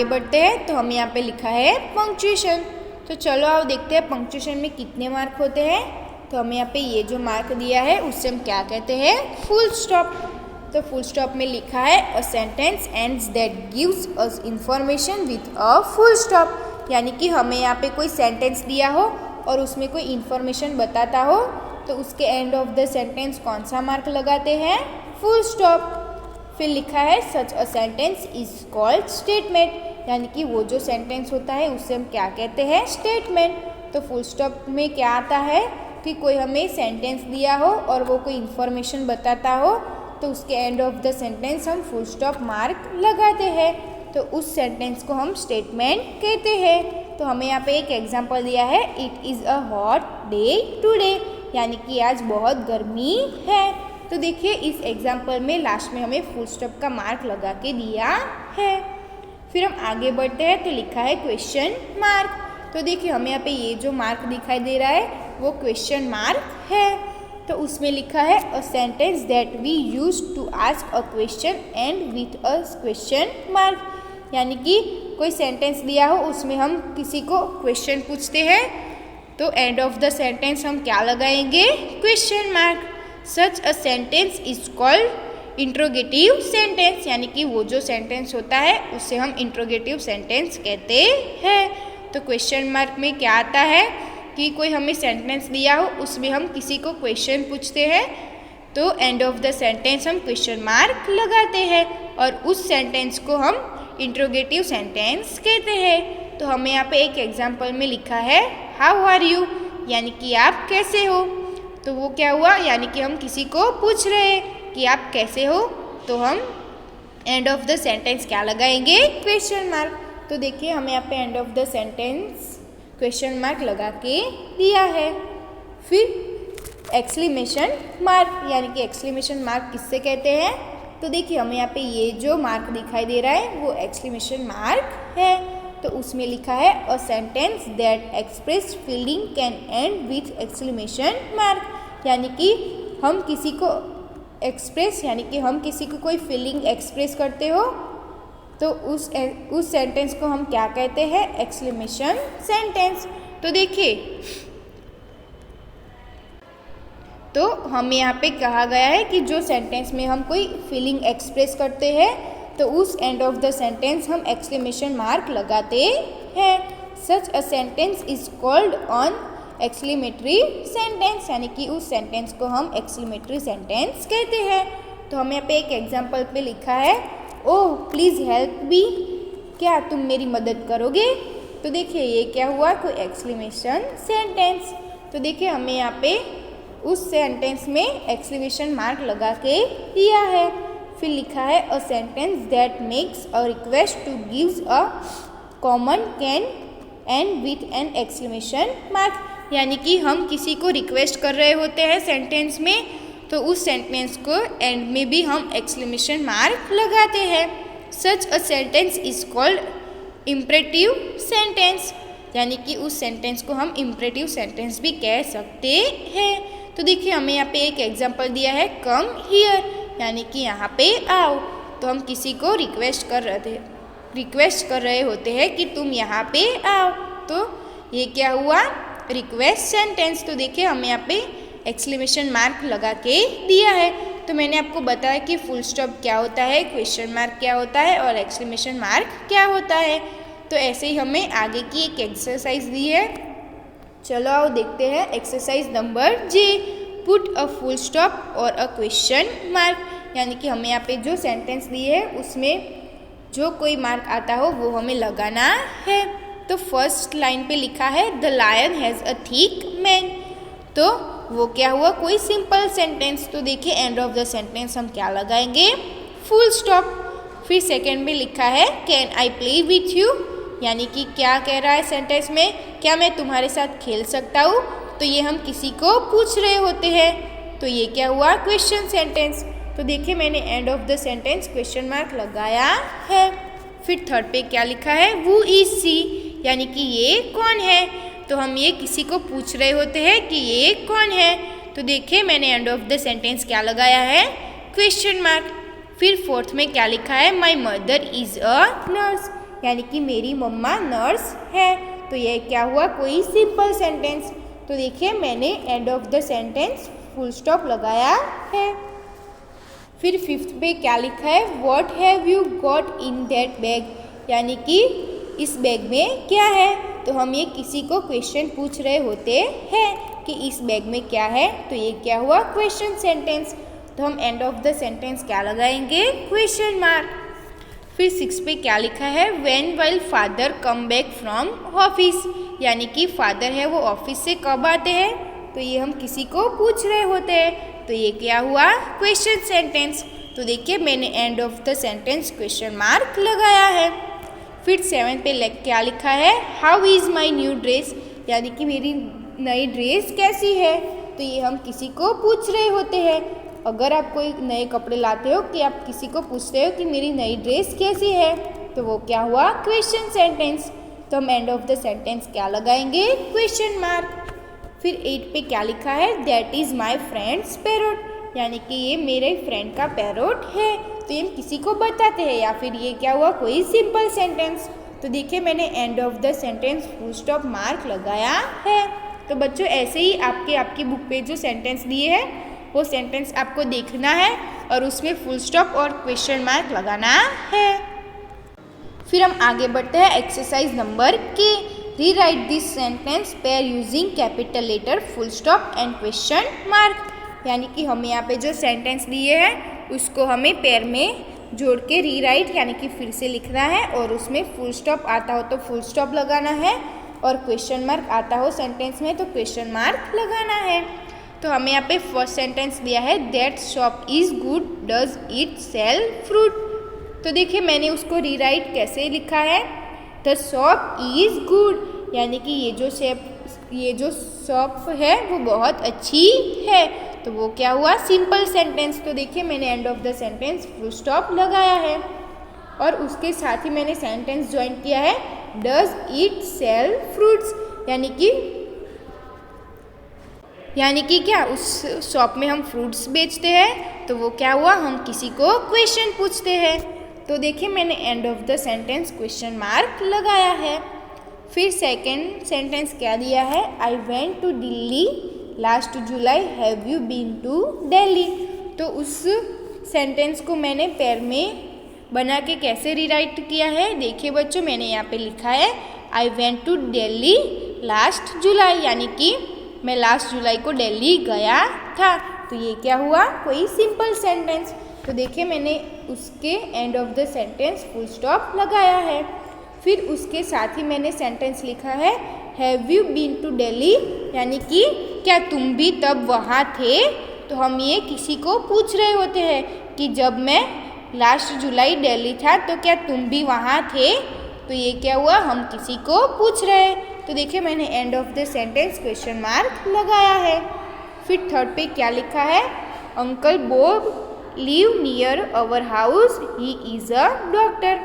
आगे बढ़ते हैं तो हम यहाँ पे लिखा है पंक्चुएशन। तो चलो आओ देखते हैं पंक्चुएशन में कितने मार्क होते हैं। तो हमें यहाँ पे ये जो मार्क दिया है उससे हम क्या कहते हैं, फुल स्टॉप। तो फुल स्टॉप में लिखा है a sentence ends that gives us information with a full stop. यानी कि हमें यहाँ पे कोई सेंटेंस दिया हो और उसमें कोई इन्फॉर्मेशन बताता हो तो उसके एंड ऑफ द सेंटेंस कौन सा मार्क लगाते हैं, फुल स्टॉप। फिर लिखा है such a sentence is called statement. यानी कि वो जो सेंटेंस होता है उससे हम क्या कहते हैं, स्टेटमेंट। तो फुल स्टॉप में क्या आता है कि कोई हमें सेंटेंस दिया हो और वो कोई इन्फॉर्मेशन बताता हो तो उसके एंड ऑफ द सेंटेंस हम फुल स्टॉप मार्क लगाते हैं। तो उस सेंटेंस को हम स्टेटमेंट कहते हैं। तो हमें यहाँ पे एक एग्जांपल दिया है, it is a hot day today. यानी कि आज बहुत गर्मी है। तो देखिए इस एग्जांपल में लास्ट में हमें फुल स्टॉप का मार्क लगा के दिया है। फिर हम आगे बढ़ते हैं तो लिखा है क्वेश्चन मार्क। तो देखिए हमें यहाँ पे ये जो मार्क दिखाई दे रहा है वो क्वेश्चन मार्क है। तो उसमें लिखा है a sentence that we use to ask a question and with a question mark. यानी कि कोई सेंटेंस दिया हो उसमें हम किसी को क्वेश्चन पूछते हैं तो एंड ऑफ द सेंटेंस हम क्या लगाएंगे, question mark. Such a sentence is called interrogative sentence. यानी कि वो जो सेंटेंस होता है उसे हम इंट्रोगेटिव सेंटेंस कहते हैं। तो क्वेश्चन मार्क में क्या आता है कि कोई हमें सेंटेंस दिया हो उसमें हम किसी को क्वेश्चन पूछते हैं तो एंड ऑफ द सेंटेंस हम क्वेश्चन मार्क लगाते हैं और उस सेंटेंस को हम इंट्रोगेटिव सेंटेंस कहते हैं। तो हमें यहाँ पे एक एग्जांपल में लिखा है हाउ आर यू। यानी कि आप कैसे हो। तो वो क्या हुआ, यानी कि हम किसी को पूछ रहे हैं कि आप कैसे हो तो हम एंड ऑफ द सेंटेंस क्या लगाएंगे, क्वेश्चन मार्क। तो देखिए हमें यहाँ पे and of the sentence question mark लगा के दिया है। फिर एक्सक्लेमेशन मार्क। यानी कि एक्सक्लेमेशन मार्क किससे कहते हैं। तो देखिए हमें यहाँ पे ये जो मार्क दिखाई दे रहा है वो एक्सक्लेमेशन मार्क है। तो उसमें लिखा है a sentence that express feeling can and with exclamation mark. यानी कि हम किसी को एक्सप्रेस, यानी कि हम किसी को कोई फीलिंग एक्सप्रेस करते हो तो उस सेंटेंस को हम क्या कहते हैं, एक्सक्लेमेशन सेंटेंस। तो देखिए तो हमें यहाँ पे कहा गया है कि जो सेंटेंस में हम कोई फीलिंग एक्सप्रेस करते हैं तो उस एंड ऑफ द सेंटेंस हम एक्सक्लेमेशन मार्क लगाते हैं। Such a sentence is called an exclamatory sentence. यानी कि उस सेंटेंस को हम एक्सक्लेमेटरी सेंटेंस कहते हैं। तो हमें यहाँ पे एक एग्जांपल पे लिखा है ओह प्लीज़ हेल्प मी। क्या तुम मेरी मदद करोगे। तो देखिए ये क्या हुआ, कोई एक्सक्लेमेशन सेंटेंस। तो देखिए हमें यहाँ पे उस सेंटेंस में एक्सक्लेमेशन मार्क लगा के दिया है। फिर लिखा है a sentence that makes a request two gives a common can and with an exclamation mark. यानी कि हम किसी को रिक्वेस्ट कर रहे होते हैं सेंटेंस में तो उस सेंटेंस को एंड में भी हम एक्सक्लेमेशन मार्क लगाते हैं। Such a sentence is called imperative sentence. यानी कि उस सेंटेंस को हम इम्परेटिव सेंटेंस भी कह सकते हैं। तो देखिए हमें यहाँ पे एक एग्जांपल दिया है कम हियर। यानी कि यहाँ पे आओ। तो हम किसी को रिक्वेस्ट कर रहे होते हैं कि तुम यहाँ पे आओ। तो ये क्या हुआ, रिक्वेस्ट सेंटेंस। तो देखिए हमें यहाँ पे एक्सक्लेमेशन मार्क लगा के दिया है। तो मैंने आपको बताया कि फुल स्टॉप क्या होता है, क्वेश्चन मार्क क्या होता है और एक्सक्लेमेशन मार्क क्या होता है। तो ऐसे ही हमें आगे की एक एक्सरसाइज दी है। चलो आओ देखते हैं exercise number J, put a full stop और अ क्वेश्चन मार्क। यानी कि हमें यहाँ पे जो सेंटेंस दी है उसमें जो कोई मार्क आता हो वो हमें लगाना है। तो फर्स्ट लाइन पे लिखा है the lion has a thick man. तो वो क्या हुआ, कोई सिंपल सेंटेंस। तो देखिए एंड ऑफ द सेंटेंस हम क्या लगाएंगे, फुल स्टॉप। फिर सेकंड में लिखा है can I play with you. यानी कि क्या कह रहा है सेंटेंस में, क्या मैं तुम्हारे साथ खेल सकता हूँ। तो ये हम किसी को पूछ रहे होते हैं। तो ये क्या हुआ, क्वेश्चन सेंटेंस। तो देखिए मैंने end of the sentence question mark लगाया है। फिर थर्ड पे क्या लिखा है, वो इज सी। यानी कि ये कौन है। तो हम ये किसी को पूछ रहे होते हैं कि ये कौन है। तो देखिए मैंने एंड ऑफ द सेंटेंस क्या लगाया है, क्वेश्चन मार्क। फिर फोर्थ में क्या लिखा है, my mother is a nurse. यानी कि मेरी मम्मा नर्स है। तो ये क्या हुआ, कोई सिंपल सेंटेंस। तो देखिए मैंने end of the sentence full stop लगाया है। फिर फिफ्थ पे क्या लिखा है, what have you got in that bag, यानी कि इस बैग में क्या है। तो हम ये किसी को क्वेश्चन पूछ रहे होते हैं कि इस बैग में क्या है। तो ये क्या हुआ, क्वेश्चन सेंटेंस। तो हम एंड ऑफ द सेंटेंस क्या लगाएंगे, क्वेश्चन मार्क। फिर 6 पे क्या लिखा है, when will father come back from office, यानी कि फादर है वो ऑफिस से कब आते हैं। तो ये हम किसी को पूछ रहे होते हैं। तो ये क्या हुआ, क्वेश्चन सेंटेंस। तो देखिए मैंने end of the sentence question mark लगाया है। फिर 7 पे क्या लिखा है, how is my new dress, यानी कि मेरी नई ड्रेस कैसी है। तो ये हम किसी को पूछ रहे होते हैं। अगर आप कोई नए कपड़े लाते हो कि आप किसी को पूछते हो कि मेरी नई ड्रेस कैसी है, तो वो क्या हुआ, क्वेश्चन सेंटेंस। तो हम एंड ऑफ द सेंटेंस क्या लगाएंगे, क्वेश्चन मार्क। फिर 8 पे क्या लिखा है, that is my friends parrot, यानी कि ये मेरे फ्रेंड का पैरोट है। तो ये हम किसी को बताते हैं, या फिर ये क्या हुआ, कोई सिंपल सेंटेंस। तो देखिए मैंने end of the sentence full stop mark लगाया है। तो बच्चों ऐसे ही आपकी बुक पे जो सेंटेंस दिए हैं वो सेंटेंस आपको देखना है और उसमें फुल स्टॉप और क्वेश्चन मार्क लगाना है। फिर हम आगे बढ़ते हैं एक्सरसाइज नंबर के, rewrite this sentence pair using capital letter, full stop and question mark, यानी कि हमें यहाँ पे जो सेंटेंस दिए हैं उसको हमें पेयर में जोड़ के रीराइट यानी कि फिर से लिखना है और उसमें फुल स्टॉप आता हो तो फुल स्टॉप लगाना है और क्वेश्चन मार्क आता हो सेंटेंस में तो क्वेश्चन मार्क लगाना है। तो हमें यहाँ पे फर्स्ट सेंटेंस दिया है, that shop is good does it sell fruit. तो देखिए मैंने उसको रीराइट कैसे लिखा है, द शॉप इज़ गुड, यानी कि ये जो शॉप है वो बहुत अच्छी है। तो वो क्या हुआ, सिंपल सेंटेंस। तो देखिए मैंने end of the sentence full stop लगाया है और उसके साथ ही मैंने सेंटेंस ज्वाइन किया है, डज इट सेल फ्रूट्स, यानी कि क्या उस शॉप में हम फ्रूट्स बेचते हैं। तो वो क्या हुआ, हम किसी को क्वेश्चन पूछते हैं। तो देखिए मैंने end of the sentence question mark लगाया है। फिर सेकंड सेंटेंस क्या दिया है, I went to Delhi last July, have you been to Delhi. तो उस सेंटेंस को मैंने पेयर में बना के कैसे रीराइट किया है, देखिए बच्चों मैंने यहाँ पे लिखा है, I went to Delhi last July, यानी कि मैं लास्ट जुलाई को दिल्ली गया था। तो ये क्या हुआ, कोई सिंपल सेंटेंस। तो देखिए मैंने उसके and of the sentence full stop लगाया है। फिर उसके साथ ही मैंने सेंटेंस लिखा है, have you been to Delhi, यानी कि क्या तुम भी तब वहाँ थे। तो हम ये किसी को पूछ रहे होते हैं कि जब मैं लास्ट जुलाई दिल्ली था तो क्या तुम भी वहाँ थे। तो ये क्या हुआ, हम किसी को पूछ रहे हैं। तो देखिए मैंने end of the sentence question mark लगाया है। फिर थर्ड पे क्या लिखा है, uncle Bob live near our house, he is a doctor.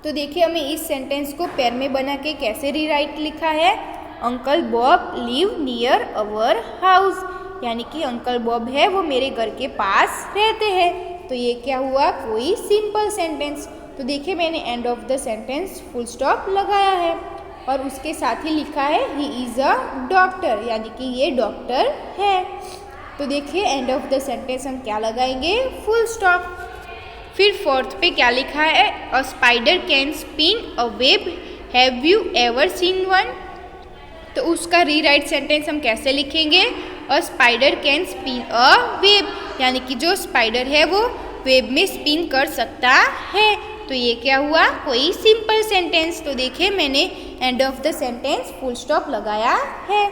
तो देखिए हमें इस सेंटेंस को पेयर में बना के कैसे रीराइट लिखा है, अंकल बॉब लिव नियर अवर हाउस, यानी कि अंकल बॉब है वो मेरे घर के पास रहते हैं। तो ये क्या हुआ, कोई सिंपल सेंटेंस। तो देखिए मैंने end of the sentence full stop लगाया है और उसके साथ ही लिखा है, ही इज़ अ डॉक्टर, यानी कि ये डॉक्टर है। तो देखिए एंड ऑफ द सेंटेंस हम क्या लगाएंगे, फुल स्टॉप। फिर फोर्थ पे क्या लिखा है, a spider can spin a web, have you ever seen one. तो उसका रीराइट सेंटेंस हम कैसे लिखेंगे, a spider can spin a web, यानी कि जो स्पाइडर है वो वेब में स्पिन कर सकता है। तो ये क्या हुआ, कोई सिंपल सेंटेंस। तो देखिए मैंने end of the sentence full stop लगाया है।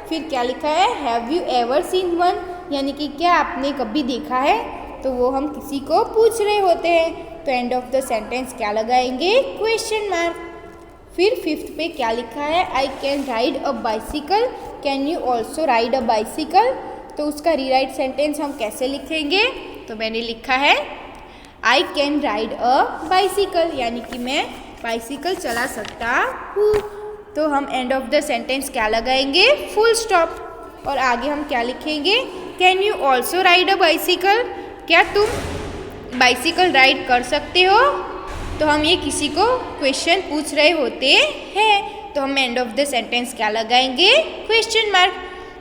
फिर क्या लिखा है, have you ever seen one, यानी कि क्या आपने कभी देखा है। तो वो हम किसी को पूछ रहे होते हैं। तो एंड ऑफ द सेंटेंस क्या लगाएंगे, क्वेश्चन मार्क। फिर फिफ्थ पे क्या लिखा है, I can ride a bicycle, can you also ride a bicycle. तो उसका रीराइट सेंटेंस हम कैसे लिखेंगे, तो मैंने लिखा है, I can ride a bicycle, यानी कि मैं बाइसिकल चला सकता हूँ। तो हम एंड ऑफ द सेंटेंस क्या लगाएंगे, फुल स्टॉप। और आगे हम क्या लिखेंगे, can you also ride a bicycle, क्या तुम बाइसिकल राइड कर सकते हो। तो हम ये किसी को क्वेश्चन पूछ रहे होते हैं, तो हम एंड ऑफ द सेंटेंस क्या लगाएंगे? Question mark.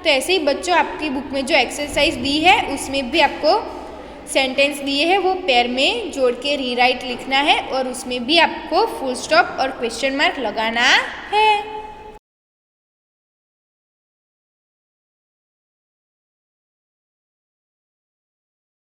तो ऐसे ही बच्चों आपकी बुक में जो एक्सरसाइज दी है उसमें भी आपको सेंटेंस दिए हैं वो पेयर में जोड़ के रीराइट लिखना है और उसमें भी आपको फुल स्टॉप और क्वेश्चन मार्क लगाना है।